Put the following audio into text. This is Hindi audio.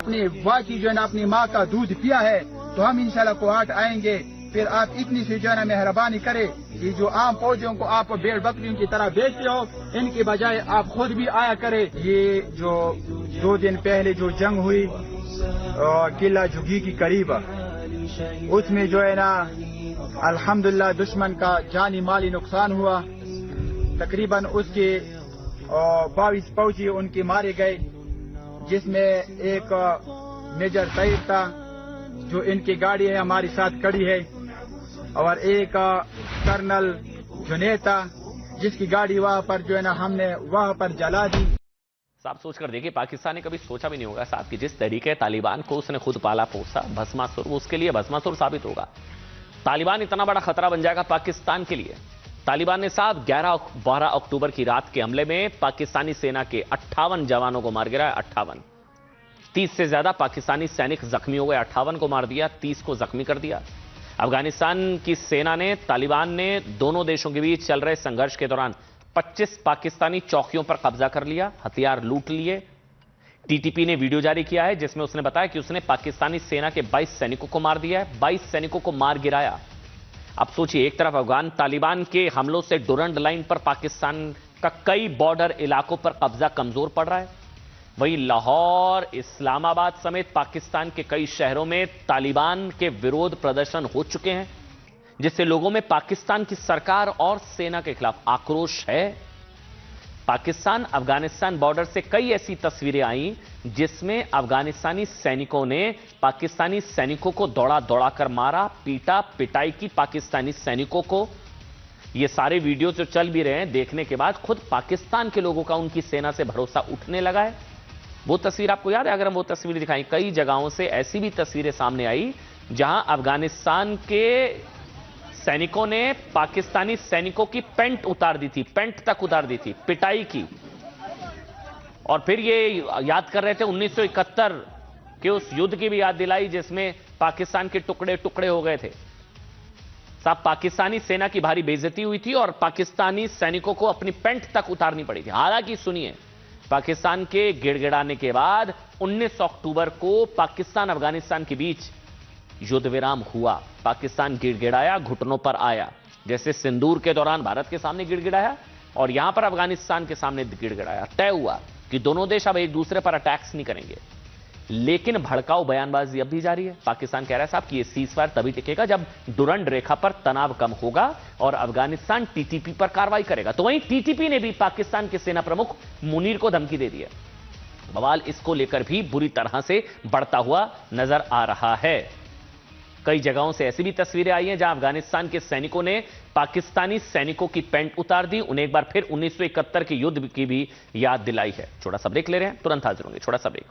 आपने वाकई जो है ना अपनी माँ का दूध पिया है तो हम इंशाल्लाह कोहाट आएंगे। फिर आप इतनी सी जो है ना मेहरबानी करें कि जो आम पौधों को आप भेड़ बकरियों की तरह बेचते हो, इनके बजाय आप खुद भी आया करें। ये जो 2 दिन पहले जो जंग हुई किला झुग्गी की करीब, उसमें जो है ना अल्हम्दुलिल्लाह दुश्मन का जानी माली नुकसान हुआ। तकरीबन उसके 22 फौजी उनके मारे गए, जिसमें एक मेजर तैयब था जो इनकी गाड़ी है हमारे साथ खड़ी है, और एक कर्नल जुनैद था जिसकी गाड़ी वहां पर जो है ना हमने वहां पर जला दी। साहब सोचकर देखिए, पाकिस्तान ने कभी सोचा भी नहीं होगा साहब कि जिस तरीके तालिबान को उसने खुद पाला पोसा, भस्मासुर, उसके लिए भस्मासुर साबित होगा। तालिबान इतना बड़ा खतरा बन जाएगा पाकिस्तान के लिए। तालिबान ने साहब 11-12 अक्टूबर की रात के हमले में पाकिस्तानी सेना के 58 जवानों को मार गिराया। 58, 30 से ज्यादा पाकिस्तानी सैनिक जख्मी हो गए। 58 को मार दिया, 30 को जख्मी कर दिया। अफगानिस्तान की सेना ने, तालिबान ने दोनों देशों के बीच चल रहे संघर्ष के दौरान 25 पाकिस्तानी चौकियों पर कब्जा कर लिया, हथियार लूट लिए। टीटीपी ने वीडियो जारी किया है जिसमें उसने बताया कि उसने पाकिस्तानी सेना के 22 सैनिकों को मार दिया है, 22 सैनिकों को मार गिराया। अब सोचिए, एक तरफ अफगान तालिबान के हमलों से डुरंड लाइन पर पाकिस्तान का कई बॉर्डर इलाकों पर कब्जा कमजोर पड़ रहा है, वहीं लाहौर, इस्लामाबाद समेत पाकिस्तान के कई शहरों में तालिबान के विरोध प्रदर्शन हो चुके हैं, जिससे लोगों में पाकिस्तान की सरकार और सेना के खिलाफ आक्रोश है। पाकिस्तान अफगानिस्तान बॉर्डर से कई ऐसी तस्वीरें आई जिसमें अफगानिस्तानी सैनिकों ने पाकिस्तानी सैनिकों को दौड़ा दौड़ा कर मारा, पीटा, पिटाई की पाकिस्तानी सैनिकों को। ये सारे वीडियो जो चल भी रहे हैं, देखने के बाद खुद पाकिस्तान के लोगों का उनकी सेना से भरोसा उठने लगा है। वो तस्वीर आपको याद है? अगर हम वो तस्वीर दिखाएं, कई जगहों से ऐसी भी तस्वीरें सामने आई जहां अफगानिस्तान के सैनिकों ने पाकिस्तानी सैनिकों की पैंट उतार दी थी, पैंट तक उतार दी थी, पिटाई की। और फिर ये याद कर रहे थे 1971 के उस युद्ध की भी याद दिलाई जिसमें पाकिस्तान के टुकड़े टुकड़े हो गए थे। साहब, पाकिस्तानी सेना की भारी बेइज्जती हुई थी और पाकिस्तानी सैनिकों को अपनी पैंट तक उतारनी पड़ी थी। हालांकि सुनिए, पाकिस्तान के गिड़गिड़ाने के बाद 19 अक्टूबर को पाकिस्तान अफगानिस्तान के बीच युद्ध विराम हुआ। पाकिस्तान गिड़गिड़ाया, घुटनों पर आया, जैसे सिंदूर के दौरान भारत के सामने गिड़गिड़ाया और यहां पर अफगानिस्तान के सामने गिड़गिड़ाया। तय हुआ कि दोनों देश अब एक दूसरे पर अटैक्स नहीं करेंगे। लेकिन भड़काऊ बयानबाजी अब भी जारी है। पाकिस्तान कह रहा है साहब कि ये सीजफायर तभी टिकेगा जब डुरंड रेखा पर तनाव कम होगा और अफगानिस्तान टीटीपी पर कार्रवाई करेगा। तो वहीं टीटीपी ने भी पाकिस्तान के सेना प्रमुख मुनीर को धमकी दे दी है। बवाल इसको लेकर भी बुरी तरह से बढ़ता हुआ नजर आ रहा है। कई जगहों से ऐसी भी तस्वीरें आई हैं जहां अफगानिस्तान के सैनिकों ने पाकिस्तानी सैनिकों की पैंट उतार दी, उन्हें एक बार फिर 1971 के युद्ध की भी याद दिलाई है। छोटा सा ब्रेक ले रहे हैं, तुरंत हाजिर होंगे। छोटा सा ब्रेक।